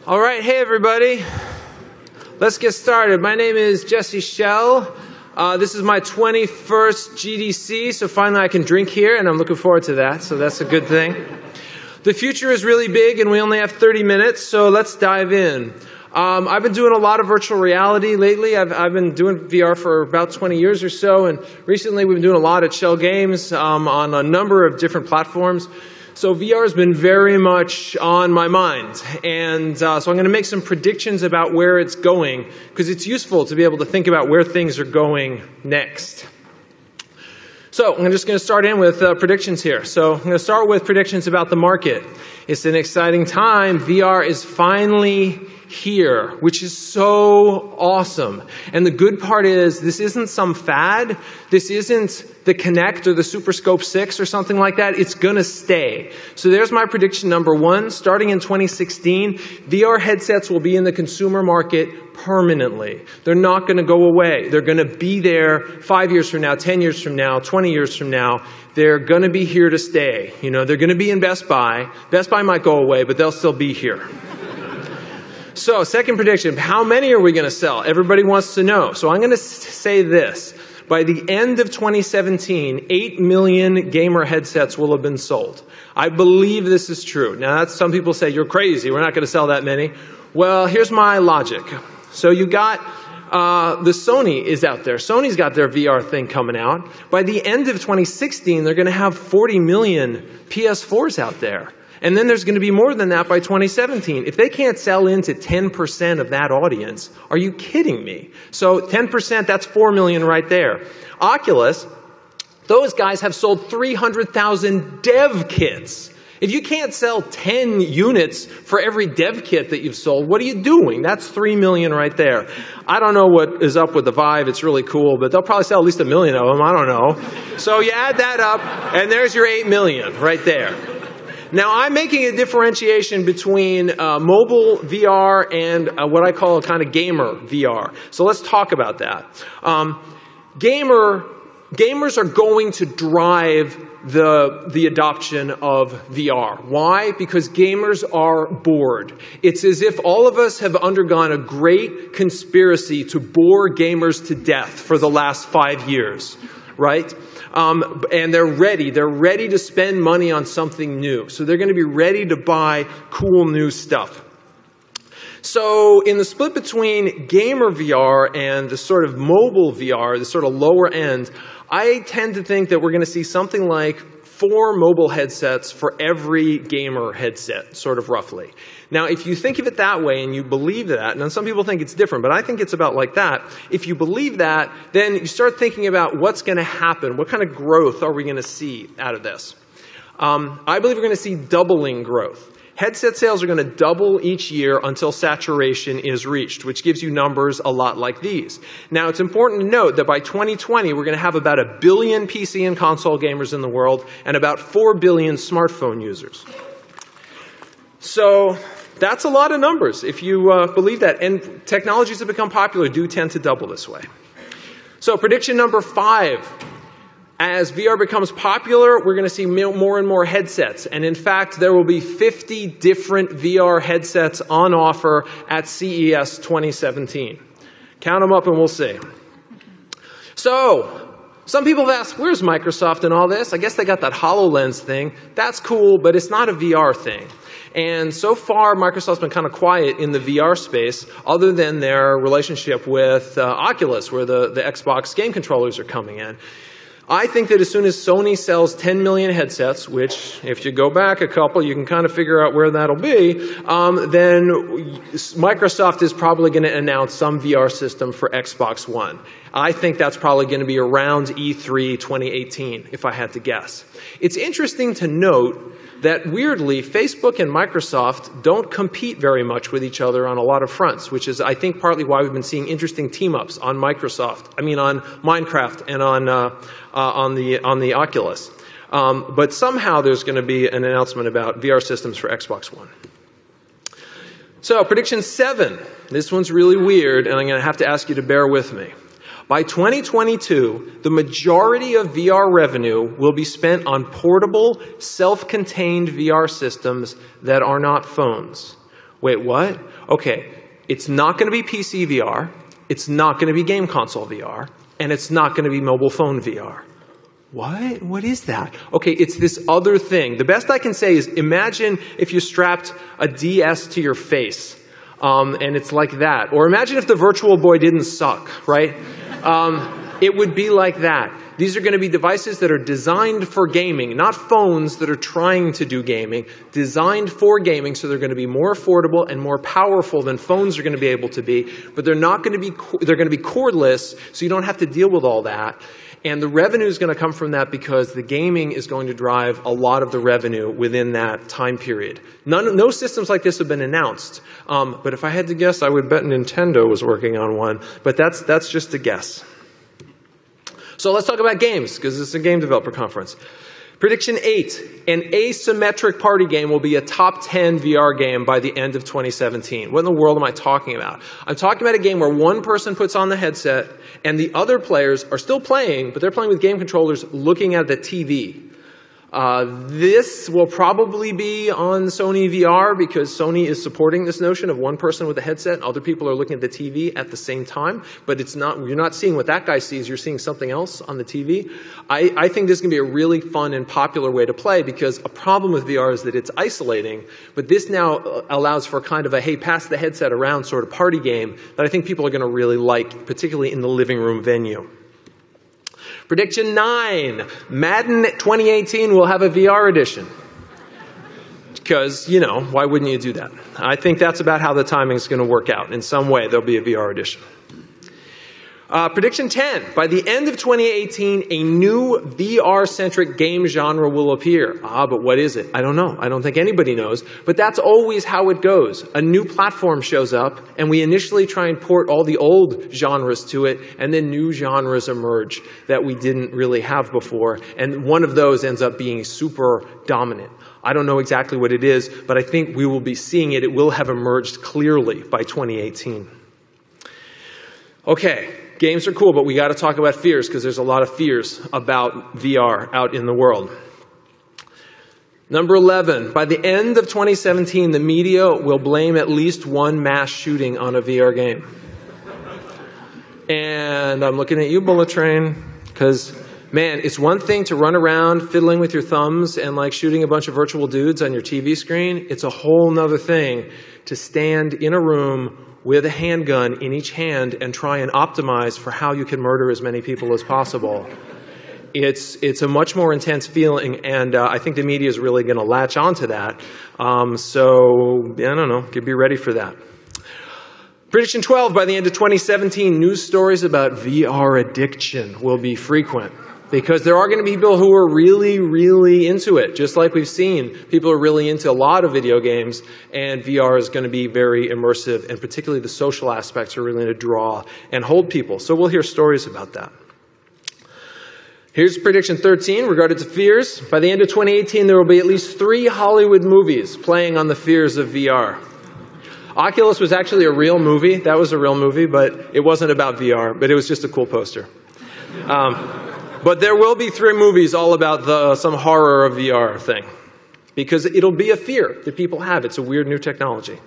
All right, hey everybody. Let's get started. My name is Jesse Schell. This is my 21st GDC, so finally I can drink here, and I'm looking forward to that, so that's a good thing. The future is really big, and we only have 30 minutes, so let's dive in. I've been doing a lot of virtual reality lately. I've been doing VR for about 20 years or so, and recently we've been doing a lot at Schell Games on a number of different platforms. So VR has been very much on my mind, and so I'm going to make some predictions about where it's going, because it's useful to be able to think about where things are going next. So I'm just going to start in with predictions here. So I'm going to start with predictions about the market. It's an exciting time. VR is finally here, which is so awesome. And the good part is this isn't some fad. This isn't the Kinect or the Super Scope 6 or something like that. It's going to stay. So there's my prediction number one. Starting in 2016, VR headsets will be in the consumer market permanently. They're not going to go away. They're going to be there 5 years from now, 10 years from now, 20 years from now. They're going to be here to stay. You know, they're going to be in Best Buy. Best Buy might go away, but they'll still be here. So, second prediction, how many are we going to sell? Everybody wants to know. So I'm going to say this. By the end of 2017, 8 million gamer headsets will have been sold. I believe this is true. Now, some people say, you're crazy, we're not going to sell that many. Well, here's my logic. So you got the Sony is out there. Sony's got their VR thing coming out. By the end of 2016, they're going to have 40 million PS4s out there. And then there's going to be more than that by 2017. If they can't sell into 10% of that audience, are you kidding me? So 10%, that's 4 million right there. Oculus, those guys have sold 300,000 dev kits. If you can't sell 10 units for every dev kit that you've sold, what are you doing? That's 3 million right there. I don't know what is up with the Vive. It's really cool, but they'll probably sell at least 1 million of them. I don't know. So you add that up, and there's your 8 million right there. Now, I'm making a differentiation between mobile VR and what I call a kind of gamer VR. So let's talk about that. Gamers are going to drive the adoption of VR. Why? Because gamers are bored. It's as if all of us have undergone a great conspiracy to bore gamers to death for the last 5 years, right? And they're ready to spend money on something new. So they're going to be ready to buy cool new stuff. So in the split between gamer VR and the sort of mobile VR, the sort of lower end, I tend to think that we're going to see something like 4 mobile headsets for every gamer headset, sort of roughly. Now, if you think of it that way and you believe that, and some people think it's different, but I think it's about like that. If you believe that, then you start thinking about what's going to happen. What kind of growth are we going to see out of this? I believe we're going to see doubling growth. Headset sales are going to double each year until saturation is reached, which gives you numbers a lot like these. Now, it's important to note that by 2020, we're going to have about 1 billion PC and console gamers in the world and about 4 billion smartphone users. So that's a lot of numbers if you believe that. And technologies that become popular do tend to double this way. So prediction number 5. As VR becomes popular, we're going to see more and more headsets. And in fact, there will be 50 different VR headsets on offer at CES 2017. Count them up and we'll see. So, some people have asked, where's Microsoft in all this? I guess they got that HoloLens thing. That's cool, but it's not a VR thing. And so far, Microsoft's been kind of quiet in the VR space, other than their relationship with Oculus, where the Xbox game controllers are coming in. I think that as soon as Sony sells 10 million headsets, which if you go back a couple, you can kind of figure out where that'll be, then Microsoft is probably going to announce some VR system for Xbox One. I think that's probably going to be around E3 2018, if I had to guess. It's interesting to note that weirdly, Facebook and Microsoft don't compete very much with each other on a lot of fronts, which is, I think, partly why we've been seeing interesting team-ups on on Minecraft and on the Oculus. But somehow there's going to be an announcement about VR systems for Xbox One. So, prediction 7. This one's really weird, and I'm going to have to ask you to bear with me. By 2022, the majority of VR revenue will be spent on portable, self-contained VR systems that are not phones. Wait, what? Okay, it's not going to be PC VR, it's not going to be game console VR, and it's not going to be mobile phone VR. What? What is that? Okay, it's this other thing. The best I can say is imagine if you strapped a DS to your face, and it's like that. Or imagine if the Virtual Boy didn't suck, right? It would be like that. These are going to be devices that are designed for gaming, not phones that are trying to do gaming, designed for gaming, so they're going to be more affordable and more powerful than phones are going to be able to be, but they're not going to be, they're going to be cordless, so you don't have to deal with all that. And the revenue is going to come from that because the gaming is going to drive a lot of the revenue within that time period. No systems like this have been announced, but if I had to guess, I would bet Nintendo was working on one, but that's just a guess. So let's talk about games, because this is a game developer conference. Prediction 8, an asymmetric party game will be a top 10 VR game by the end of 2017. What in the world am I talking about? I'm talking about a game where one person puts on the headset and the other players are still playing, but they're playing with game controllers looking at the TV. This will probably be on Sony VR because Sony is supporting this notion of one person with a headset and other people are looking at the TV at the same time, but it's not, you're not seeing what that guy sees, you're seeing something else on the TV. I think this is going to be a really fun and popular way to play because a problem with VR is that it's isolating, but this now allows for kind of a, hey, pass the headset around sort of party game that I think people are going to really like, particularly in the living room venue. Prediction 9, Madden 2018 will have a VR edition. Because, you know, why wouldn't you do that? I think that's about how the timing is going to work out. In some way, there'll be a VR edition. Prediction 10, by the end of 2018, a new VR-centric game genre will appear. But what is it? I don't know. I don't think anybody knows. But that's always how it goes. A new platform shows up, and we initially try and port all the old genres to it, and then new genres emerge that we didn't really have before. And one of those ends up being super dominant. I don't know exactly what it is, but I think we will be seeing it. It will have emerged clearly by 2018. Okay. Games are cool, but we got to talk about fears because there's a lot of fears about VR out in the world. Number 11, by the end of 2017, the media will blame at least one mass shooting on a VR game. And I'm looking at you, Bullet Train, because, man, it's one thing to run around fiddling with your thumbs and like shooting a bunch of virtual dudes on your TV screen. It's a whole nother thing to stand in a room with a handgun in each hand and try and optimize for how you can murder as many people as possible. It's a much more intense feeling, and I think the media is really going to latch onto that. So, I don't know, be ready for that. Prediction 12, by the end of 2017, news stories about VR addiction will be frequent. Because there are going to be people who are really, really into it. Just like we've seen, people are really into a lot of video games, and VR is going to be very immersive, and particularly the social aspects are really going to draw and hold people. So we'll hear stories about that. Here's prediction 13, regarded to fears. By the end of 2018, there will be at least 3 Hollywood movies playing on the fears of VR. Oculus was actually a real movie. That was a real movie, but it wasn't about VR, but it was just a cool poster. But there will be 3 movies all about some horror of VR thing. Because it'll be a fear that people have. It's a weird new technology.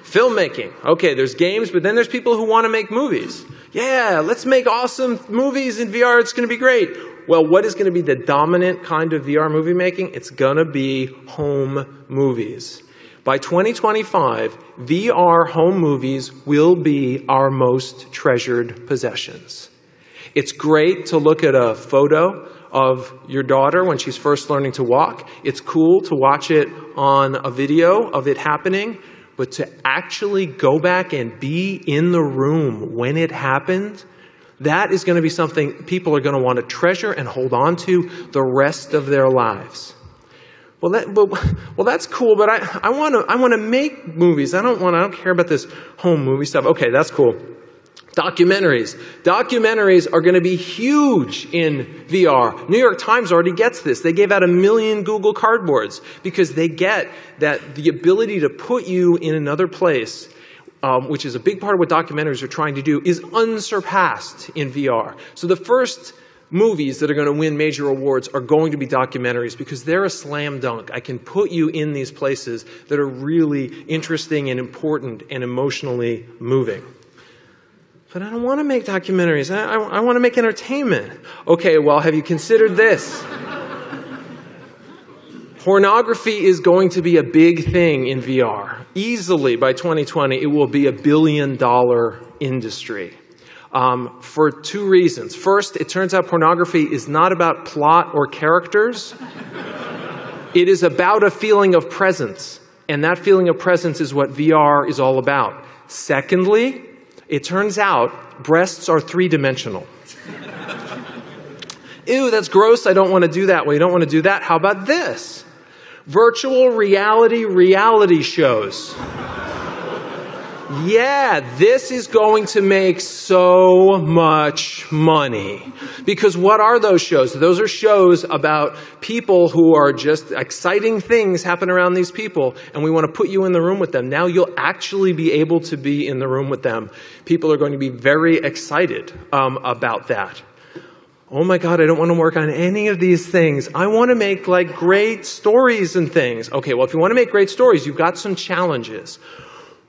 Filmmaking. Okay, there's games, but then there's people who want to make movies. Yeah, let's make awesome movies in VR. It's going to be great. Well, what is going to be the dominant kind of VR movie making? It's going to be home movies. By 2025, VR home movies will be our most treasured possessions. It's great to look at a photo of your daughter when she's first learning to walk. It's cool to watch it on a video of it happening, but to actually go back and be in the room when it happened, that is going to be something people are going to want to treasure and hold on to the rest of their lives. Well, that's cool, but I want to make movies. I don't care about this home movie stuff. Okay, that's cool. Documentaries. Documentaries are going to be huge in VR. New York Times already gets this. They gave out 1 million Google Cardboards because they get that the ability to put you in another place, which is a big part of what documentaries are trying to do, is unsurpassed in VR. So the first movies that are going to win major awards are going to be documentaries because they're a slam dunk. I can put you in these places that are really interesting and important and emotionally moving. But I don't want to make documentaries. I want to make entertainment. Okay, well, have you considered this? Pornography is going to be a big thing in VR. Easily, by 2020, it will be a $1 billion industry. For two reasons. First, it turns out pornography is not about plot or characters. It is about a feeling of presence. And that feeling of presence is what VR is all about. Secondly, it turns out breasts are three-dimensional. Ew, that's gross. I don't want to do that. Well, you don't want to do that. How about this? Virtual reality shows. Yeah, this is going to make so much money. Because what are those shows? Those are shows about people who are just exciting things happen around these people, and we want to put you in the room with them. Now you'll actually be able to be in the room with them. People are going to be very excited about that. Oh my God, I don't want to work on any of these things. I want to make like great stories and things. Okay, well, if you want to make great stories, you've got some challenges.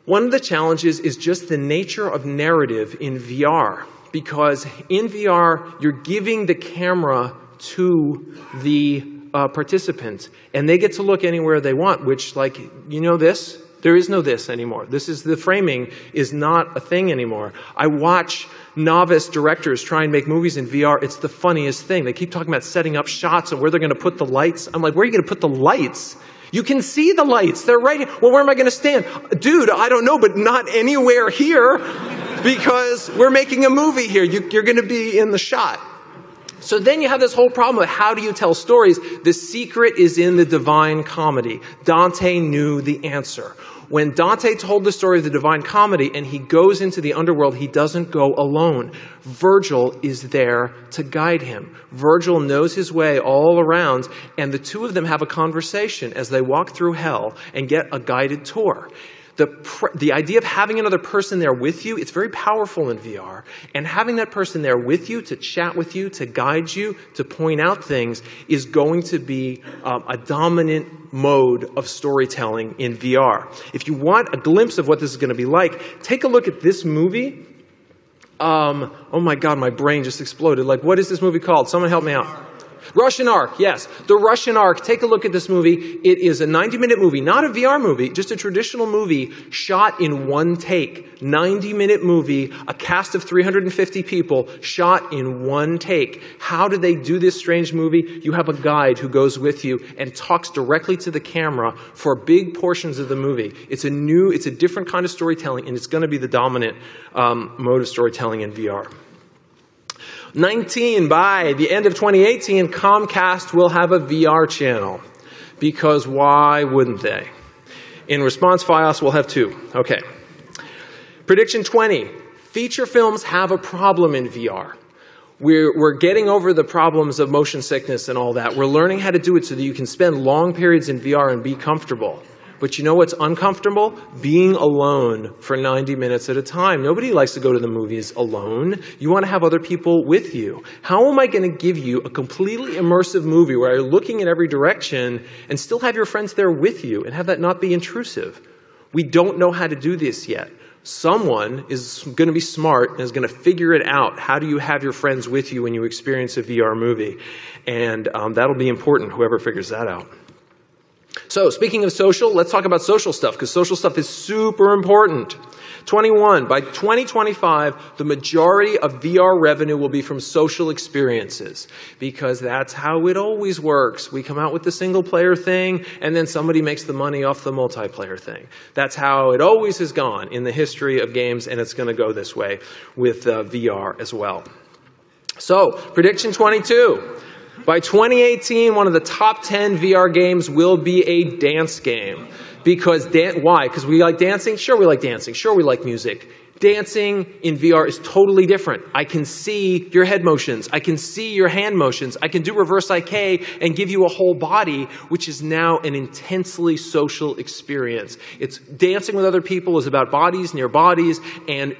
One of the challenges is just the nature of narrative in VR. Because in VR, you're giving the camera to the participants, and they get to look anywhere they want, which, like, you know this? There is no this anymore. The framing is not a thing anymore. I watch novice directors try and make movies in VR. It's the funniest thing. They keep talking about setting up shots and where they're going to put the lights. I'm like, where are you going to put the lights? You can see the lights. They're right here. Well, where am I going to stand? Dude, I don't know, but not anywhere here because we're making a movie here. You're going to be in the shot. So then you have this whole problem of how do you tell stories? The secret is in the Divine Comedy. Dante knew the answer. When Dante told the story of the Divine Comedy and he goes into the underworld, he doesn't go alone. Virgil is there to guide him. Virgil knows his way all around, and the two of them have a conversation as they walk through hell and get a guided tour. The idea of having another person there with you, it's very powerful in VR. And having that person there with you, to chat with you, to guide you, to point out things, is going to be a dominant mode of storytelling in VR. If you want a glimpse of what this is going to be like, take a look at this movie. Oh my God, my brain just exploded. Like, what is this movie called? Someone help me out. Russian Ark, yes. The Russian Ark. Take a look at this movie. It is a 90-minute movie, not a VR movie, just a traditional movie shot in one take. 90-minute movie, a cast of 350 people shot in one take. How do they do this strange movie? You have a guide who goes with you and talks directly to the camera for big portions of the movie. It's a different kind of storytelling, and it's going to be the dominant mode of storytelling in VR. 19, by the end of 2018, Comcast will have a VR channel. Because why wouldn't they? In response, Fios will have 2. Okay. Prediction 20. Feature films have a problem in VR. We're getting over the problems of motion sickness and all that. We're learning how to do it so that you can spend long periods in VR and be comfortable. But you know what's uncomfortable? Being alone for 90 minutes at a time. Nobody likes to go to the movies alone. You want to have other people with you. How am I going to give you a completely immersive movie where you're looking in every direction and still have your friends there with you and have that not be intrusive? We don't know how to do this yet. Someone is going to be smart and is going to figure it out. How do you have your friends with you when you experience a VR movie? And that'll be important, whoever figures that out. So, speaking of social, let's talk about social stuff, because social stuff is super important. 21, by 2025, the majority of VR revenue will be from social experiences, because that's how it always works. We come out with the single-player thing, and then somebody makes the money off the multiplayer thing. That's how it always has gone in the history of games, and it's going to go this way with VR as well. So, prediction 22. By 2018, one of the top 10 VR games will be a dance game. Because, why? Because we like dancing? Sure we like dancing. Sure we like music. Dancing in VR is totally different. I can see your head motions. I can see your hand motions. I can do reverse IK and give you a whole body, which is now an intensely social experience. It's dancing with other people is about bodies, near bodies, and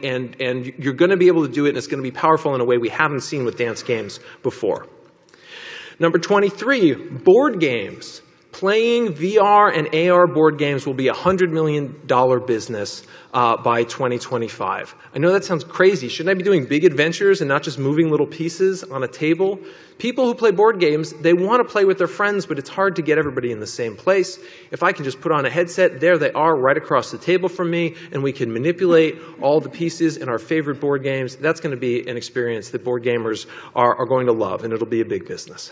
you're going to be able to do it, and it's going to be powerful in a way we haven't seen with dance games before. Number 23, board games. Playing VR and AR board games will be a $100 million business by 2025. I know that sounds crazy. Shouldn't I be doing big adventures and not just moving little pieces on a table? People who play board games, they want to play with their friends, but it's hard to get everybody in the same place. If I can just put on a headset, there they are right across the table from me, and we can manipulate all the pieces in our favorite board games. That's going to be an experience that board gamers are going to love, and it'll be a big business.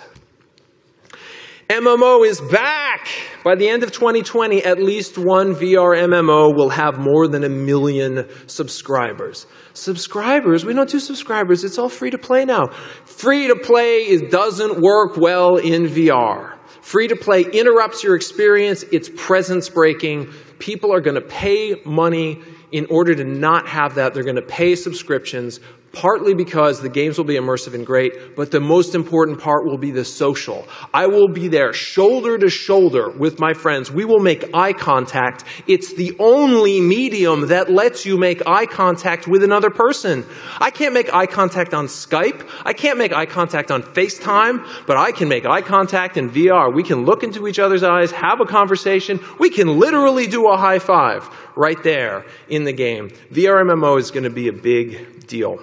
MMO is back! By the end of 2020, at least one VR MMO will have more than 1 million subscribers. Subscribers? We don't do subscribers. It's all free to play now. Free to play doesn't work well in VR. Free to play interrupts your experience. It's presence breaking. People are going to pay money in order to not have that. They're going to pay subscriptions, partly because the games will be immersive and great, but the most important part will be the social. I will be there shoulder to shoulder with my friends. We will make eye contact. It's the only medium that lets you make eye contact with another person. I can't make eye contact on Skype. I can't make eye contact on FaceTime, but I can make eye contact in VR. We can look into each other's eyes, have a conversation. We can literally do a high five right there in the game. VR MMO is going to be a big deal.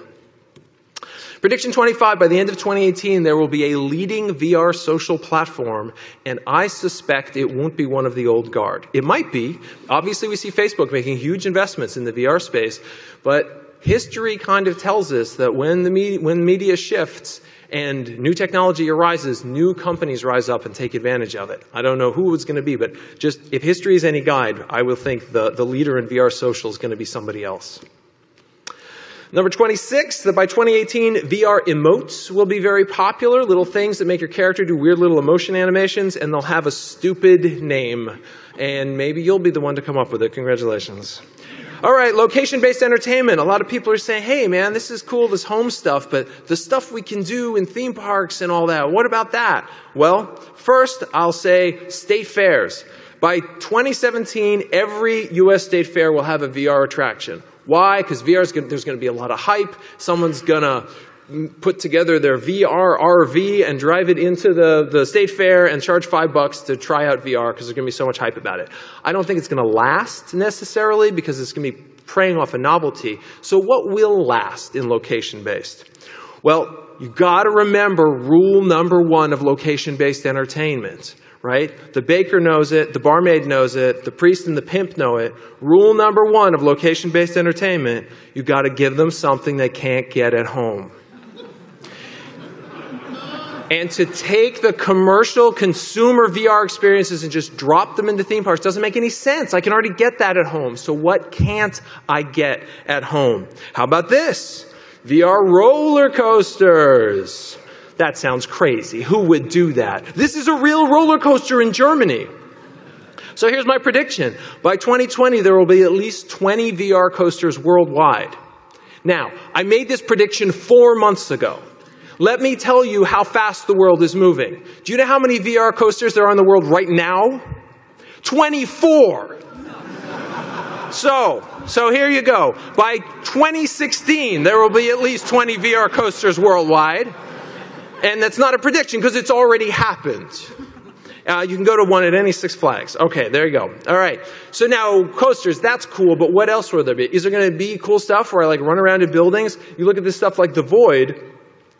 Prediction 25, by the end of 2018, there will be a leading VR social platform, and I suspect it won't be one of the old guard. It might be. Obviously, we see Facebook making huge investments in the VR space, but history kind of tells us that when media shifts and new technology arises, new companies rise up and take advantage of it. I don't know who it's going to be, but just if history is any guide, I will think the leader in VR social is going to be somebody else. Number 26, that by 2018, VR emotes will be very popular. Little things that make your character do weird little emotion animations, and they'll have a stupid name. And maybe you'll be the one to come up with it. Congratulations. All right, location-based entertainment. A lot of people are saying, hey, man, this is cool, this home stuff, but the stuff we can do in theme parks and all that, what about that? Well, first, I'll say state fairs. By 2017, every U.S. state fair will have a VR attraction. Why? Because there's going to be a lot of hype. Someone's going to put together their VR RV and drive it into the state fair and charge $5 to try out VR because there's going to be so much hype about it. I don't think it's going to last necessarily because it's going to be preying off a novelty. So what will last in location-based? Well, you've got to remember rule number 1 of location-based entertainment. Right? The baker knows it, the barmaid knows it, the priest and the pimp know it. Rule number 1 of location-based entertainment, you've got to give them something they can't get at home. And to take the commercial consumer VR experiences and just drop them into theme parks doesn't make any sense. I can already get that at home. So what can't I get at home? How about this? VR roller coasters. That sounds crazy. Who would do that? This is a real roller coaster in Germany. So here's my prediction. By 2020, there will be at least 20 VR coasters worldwide. Now, I made this prediction 4 months ago. Let me tell you how fast the world is moving. Do you know how many VR coasters there are in the world right now? 24. So here you go. By 2016, there will be at least 20 VR coasters worldwide. And that's not a prediction because it's already happened. You can go to one at any Six Flags. Okay, there you go. All right. So now coasters, that's cool, but what else will there be? Is there going to be cool stuff where I like run around in buildings? You look at this stuff like the Void.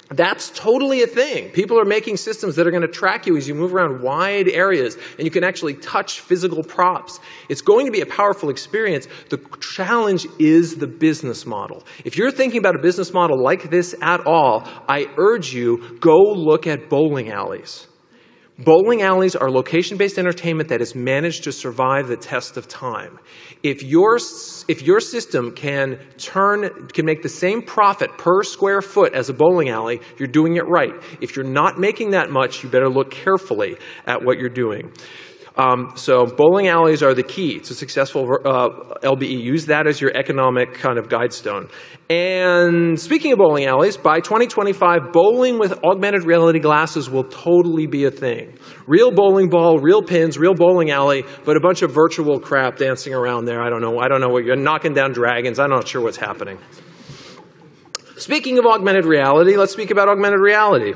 That's totally a thing. People are making systems that are going to track you as you move around wide areas, and you can actually touch physical props. It's going to be a powerful experience. The challenge is the business model. If you're thinking about a business model like this at all, I urge you, go look at bowling alleys. Bowling alleys are location-based entertainment that has managed to survive the test of time. If your system can make the same profit per square foot as a bowling alley, you're doing it right. If you're not making that much, you better look carefully at what you're doing. So bowling alleys are the key to successful LBE. Use that as your economic kind of guidestone. And speaking of bowling alleys, by 2025, bowling with augmented reality glasses will totally be a thing. Real bowling ball, real pins, real bowling alley, but a bunch of virtual crap dancing around there. I don't know what you're knocking down dragons. I'm not sure what's happening. Speaking of augmented reality, let's speak about augmented reality.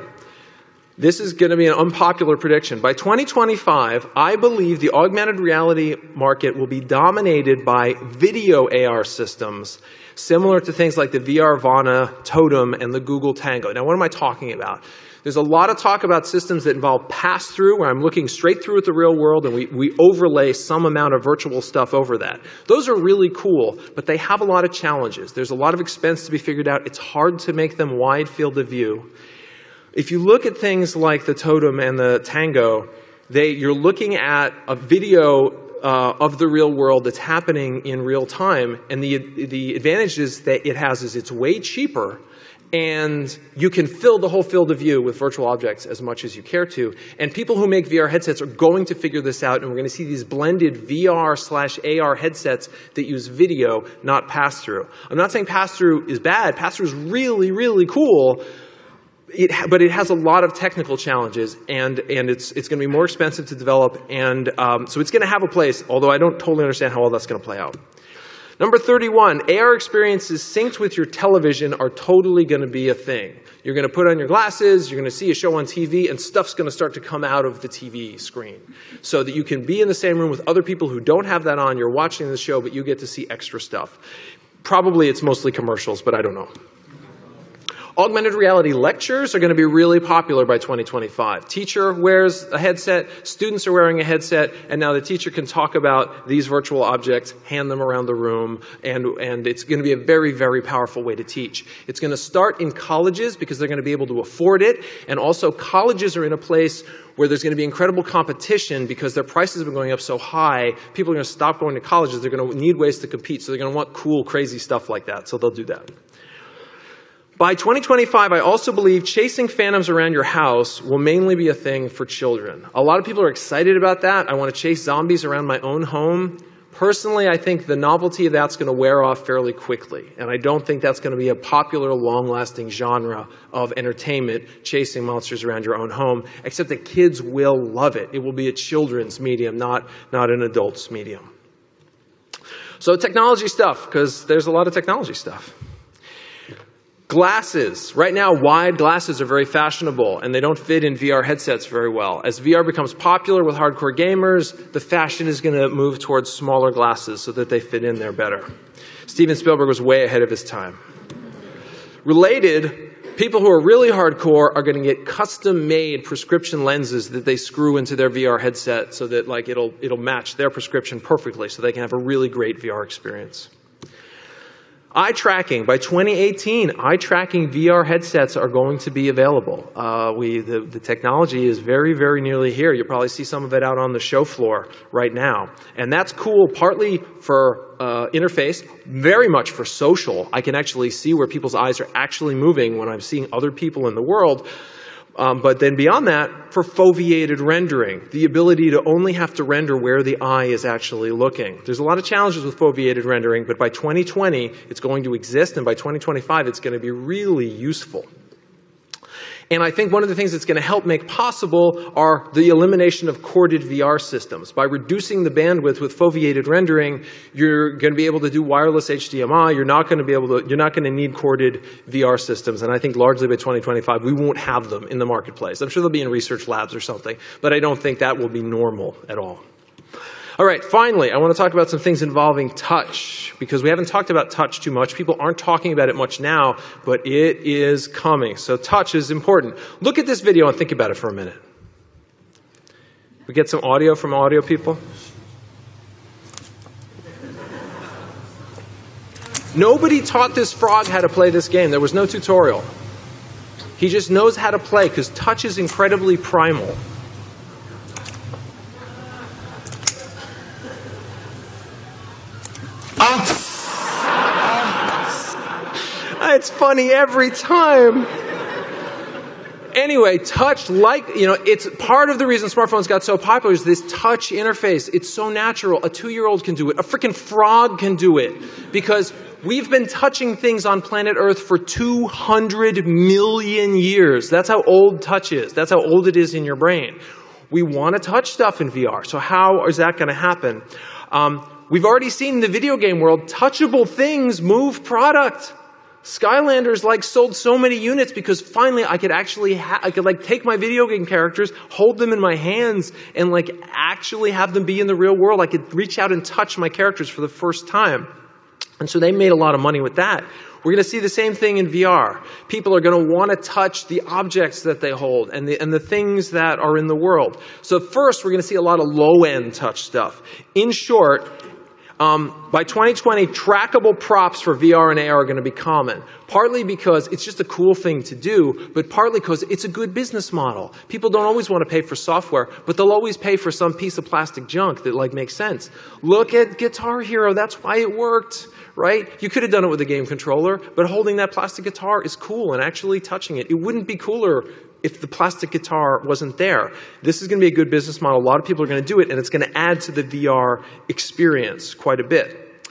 This is going to be an unpopular prediction. By 2025, I believe the augmented reality market will be dominated by video AR systems, similar to things like the VR Vana, Totem, and the Google Tango. Now, what am I talking about? There's a lot of talk about systems that involve pass-through, where I'm looking straight through at the real world, and we overlay some amount of virtual stuff over that. Those are really cool, but they have a lot of challenges. There's a lot of expense to be figured out. It's hard to make them wide field of view. If you look at things like the Totem and the Tango, you're looking at a video of the real world that's happening in real time, and the advantages that it has is it's way cheaper, and you can fill the whole field of view with virtual objects as much as you care to. And people who make VR headsets are going to figure this out, and we're going to see these blended VR/AR headsets that use video, not pass-through. I'm not saying pass-through is bad. Pass-through is really, really cool. But it has a lot of technical challenges, and it's going to be more expensive to develop, and so it's going to have a place, although I don't totally understand how all that's going to play out. Number 31, AR experiences synced with your television are totally going to be a thing. You're going to put on your glasses, you're going to see a show on TV, and stuff's going to start to come out of the TV screen, so that you can be in the same room with other people who don't have that on. You're watching the show, but you get to see extra stuff. Probably it's mostly commercials, but I don't know. Augmented reality lectures are going to be really popular by 2025. Teacher wears a headset, students are wearing a headset, and now the teacher can talk about these virtual objects, hand them around the room, and it's going to be a very, very powerful way to teach. It's going to start in colleges because they're going to be able to afford it, and also colleges are in a place where there's going to be incredible competition because their prices have been going up so high. People are going to stop going to colleges. They're going to need ways to compete, so they're going to want cool, crazy stuff like that, so they'll do that. By 2025, I also believe chasing phantoms around your house will mainly be a thing for children. A lot of people are excited about that. I want to chase zombies around my own home. Personally, I think the novelty of that's going to wear off fairly quickly, and I don't think that's going to be a popular, long-lasting genre of entertainment, chasing monsters around your own home, except that kids will love it. It will be a children's medium, not an adult's medium. So technology stuff, because there's a lot of technology stuff. Glasses. Right now, wide glasses are very fashionable, and they don't fit in VR headsets very well. As VR becomes popular with hardcore gamers, the fashion is going to move towards smaller glasses so that they fit in there better. Steven Spielberg was way ahead of his time. Related, people who are really hardcore are going to get custom-made prescription lenses that they screw into their VR headset so that it'll match their prescription perfectly so they can have a really great VR experience. Eye tracking. By 2018, eye tracking VR headsets are going to be available. The technology is very, very nearly here. You'll probably see some of it out on the show floor right now. And that's cool, partly for interface, very much for social. I can actually see where people's eyes are actually moving when I'm seeing other people in the world. But then beyond that, for foveated rendering, the ability to only have to render where the eye is actually looking. There's a lot of challenges with foveated rendering, but by 2020, it's going to exist, and by 2025, it's going to be really useful. And I think one of the things that's going to help make possible are the elimination of corded VR systems. By reducing the bandwidth with foveated rendering, you're going to be able to do wireless HDMI. You're not going to need corded VR systems. And I think largely by 2025, we won't have them in the marketplace. I'm sure they'll be in research labs or something, but I don't think that will be normal at all. All right, finally, I want to talk about some things involving touch, because we haven't talked about touch too much. People aren't talking about it much now, but it is coming. So touch is important. Look at this video and think about it for a minute. We get some audio from audio people? Nobody taught this frog how to play this game. There was no tutorial. He just knows how to play because touch is incredibly primal. It's funny every time. Anyway, touch, it's part of the reason smartphones got so popular is this touch interface. It's so natural. A 2-year-old can do it. A freaking frog can do it. Because we've been touching things on planet Earth for 200 million years. That's how old touch is. That's how old it is in your brain. We want to touch stuff in VR. So how is that going to happen? We've already seen in the video game world, touchable things move product. Skylanders sold so many units because finally I could actually take my video game characters, hold them in my hands, and actually have them be in the real world. I could reach out and touch my characters for the first time. And so they made a lot of money with that. We're going to see the same thing in VR. People are going to want to touch the objects that they hold and the things that are in the world. So first, we're going to see a lot of low-end touch stuff. In short, by 2020, trackable props for VR and AR are going to be common. Partly because it's just a cool thing to do, but partly because it's a good business model. People don't always want to pay for software, but they'll always pay for some piece of plastic junk that makes sense. Look at Guitar Hero. That's why it worked, right? You could have done it with a game controller, but holding that plastic guitar is cool, and actually touching it. It wouldn't be cooler if the plastic guitar wasn't there. This is going to be a good business model. A lot of people are going to do it, and it's going to add to the VR experience quite a bit.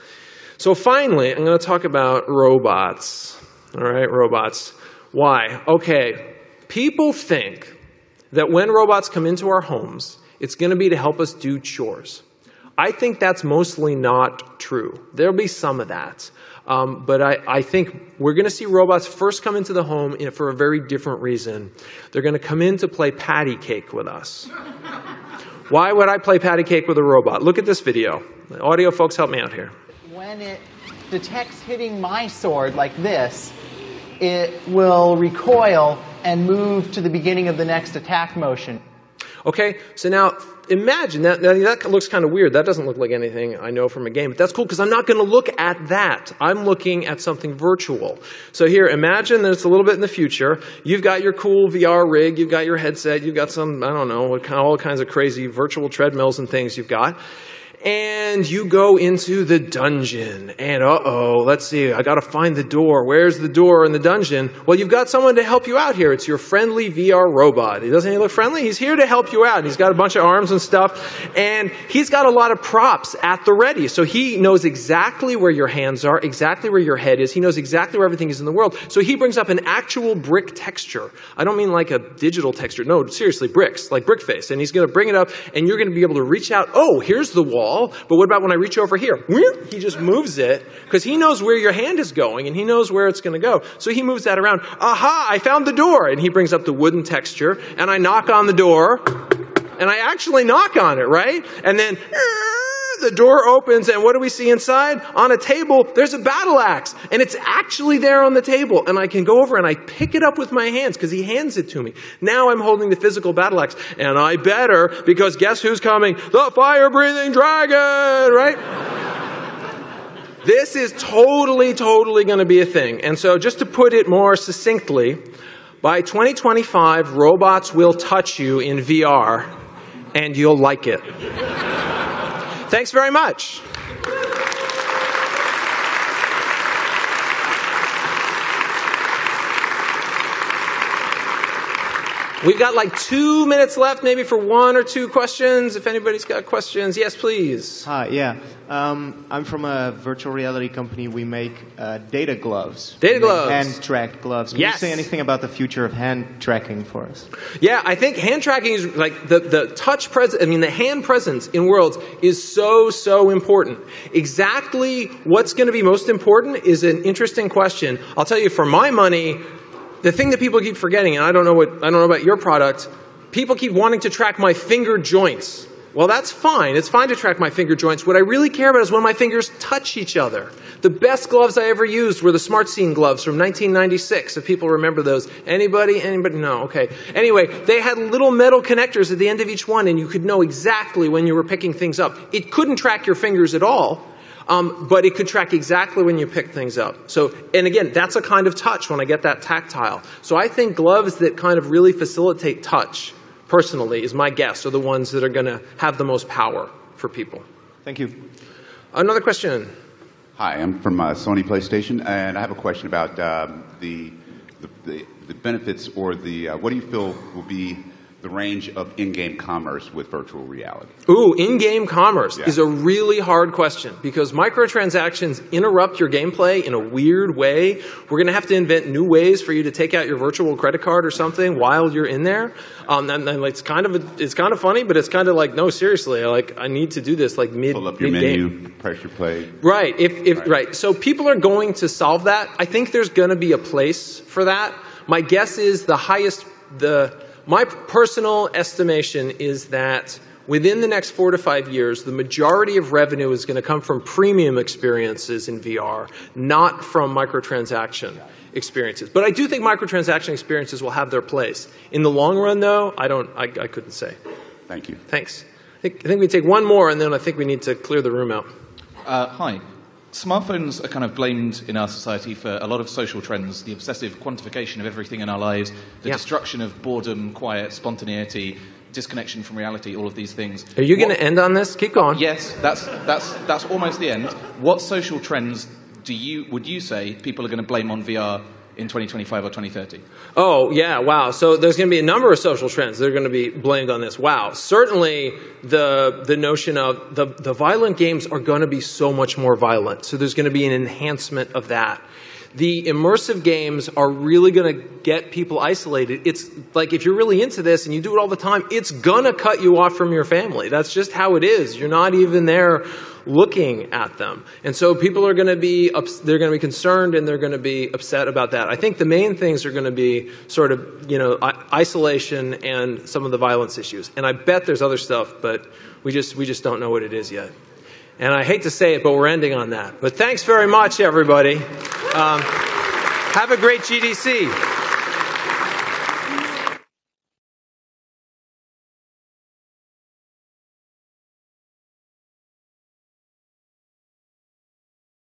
So finally, I'm going to talk about robots. All right, robots. Why? Okay, people think that when robots come into our homes, it's going to be to help us do chores. I think that's mostly not true. There'll be some of that. But I think we're going to see robots first come into the home for a very different reason. They're going to come in to play patty cake with us. Why would I play patty cake with a robot? Look at this video. The audio folks, help me out here. When it detects hitting my sword like this, it will recoil and move to the beginning of the next attack motion. Okay, so now imagine, that looks kind of weird. That doesn't look like anything I know from a game. But that's cool because I'm not going to look at that. I'm looking at something virtual. So here, imagine that it's a little bit in the future. You've got your cool VR rig. You've got your headset. You've got some, I don't know, all kinds of crazy virtual treadmills and things you've got. And you go into the dungeon, and let's see, I gotta find the door. Where's the door in the dungeon? Well, you've got someone to help you out here. It's your friendly VR robot. Doesn't he look friendly? He's here to help you out. He's got a bunch of arms and stuff, and he's got a lot of props at the ready. So he knows exactly where your hands are, exactly where your head is. He knows exactly where everything is in the world. So he brings up an actual brick texture. I don't mean like a digital texture. No, seriously, bricks, like brick face. And he's gonna bring it up, and you're gonna be able to reach out. Oh, here's the wall. But what about when I reach over here? He just moves it because he knows where your hand is going and he knows where it's going to go. So he moves that around. Aha, I found the door. And he brings up the wooden texture and I knock on the door and I actually knock on it, right? And then the door opens and what do we see inside? On a table, there's a battle axe and it's actually there on the table and I can go over and I pick it up with my hands because he hands it to me. Now I'm holding the physical battle axe and I better because guess who's coming? The fire-breathing dragon, right? This is totally going to be a thing. And so just to put it more succinctly, by 2025, robots will touch you in VR and you'll like it. Thanks very much. We've got like 2 minutes left, maybe for 1 or 2 questions. If anybody's got questions, yes, please. Hi, yeah. I'm from a virtual reality company. We make data gloves. Data gloves. Hand-tracked gloves. Can you say anything about the future of hand tracking for us? Yeah, I think hand tracking is like the touch presence, the hand presence in Worlds is so important. Exactly what's going to be most important is an interesting question. I'll tell you, for my money, the thing that people keep forgetting, and I don't know about your product, people keep wanting to track my finger joints. Well, that's fine. It's fine to track my finger joints. What I really care about is when my fingers touch each other. The best gloves I ever used were the Smart Scene gloves from 1996, if people remember those. Anybody? No, okay. Anyway, they had little metal connectors at the end of each one, and you could know exactly when you were picking things up. It couldn't track your fingers at all. But it could track exactly when you pick things up. So, and again, that's a kind of touch when I get that tactile. So I think gloves that kind of really facilitate touch, personally, is my guess, are the ones that are going to have the most power for people. Thank you. Another question. Hi, I'm from Sony PlayStation, and I have a question about the benefits or what do you feel will be the range of in-game commerce with virtual reality? Ooh, in-game commerce Yeah. is a really hard question because microtransactions interrupt your gameplay in a weird way. We're going to have to invent new ways for you to take out your virtual credit card or something while you're in there. And like, it's kind of funny, but it's kind of like, no, seriously, I need to do this like mid-game. Pull up your menu, press your play. Right. Right. So people are going to solve that. I think there's going to be a place for that. My guess is my personal estimation is that within the next 4 to 5 years, the majority of revenue is going to come from premium experiences in VR, not from microtransaction experiences. But I do think microtransaction experiences will have their place. In the long run, though, I couldn't say. Thank you. Thanks. I think we take one more, and then I think we need to clear the room out. Hi. Smartphones are kind of blamed in our society for a lot of social trends, the obsessive quantification of everything in our lives, the destruction of boredom, quiet, spontaneity, disconnection from reality, all of these things. Are you going to end on this? Keep going. Yes, that's almost the end. What social trends would you say people are going to blame on VR in 2025 or 2030? Oh, yeah, wow. So there's going to be a number of social trends that are going to be blamed on this. Wow. Certainly the notion of the violent games are going to be so much more violent. So there's going to be an enhancement of that. The immersive games are really going to get people isolated. It's like if you're really into this and you do it all the time, it's going to cut you off from your family. That's just how it is. You're not even there looking at them. And so people are going to be concerned and they're going to be upset about that. I think the main things are going to be sort of, isolation and some of the violence issues. And I bet there's other stuff, but we just don't know what it is yet. And I hate to say it, but we're ending on that. But thanks very much, everybody. Have a great GDC.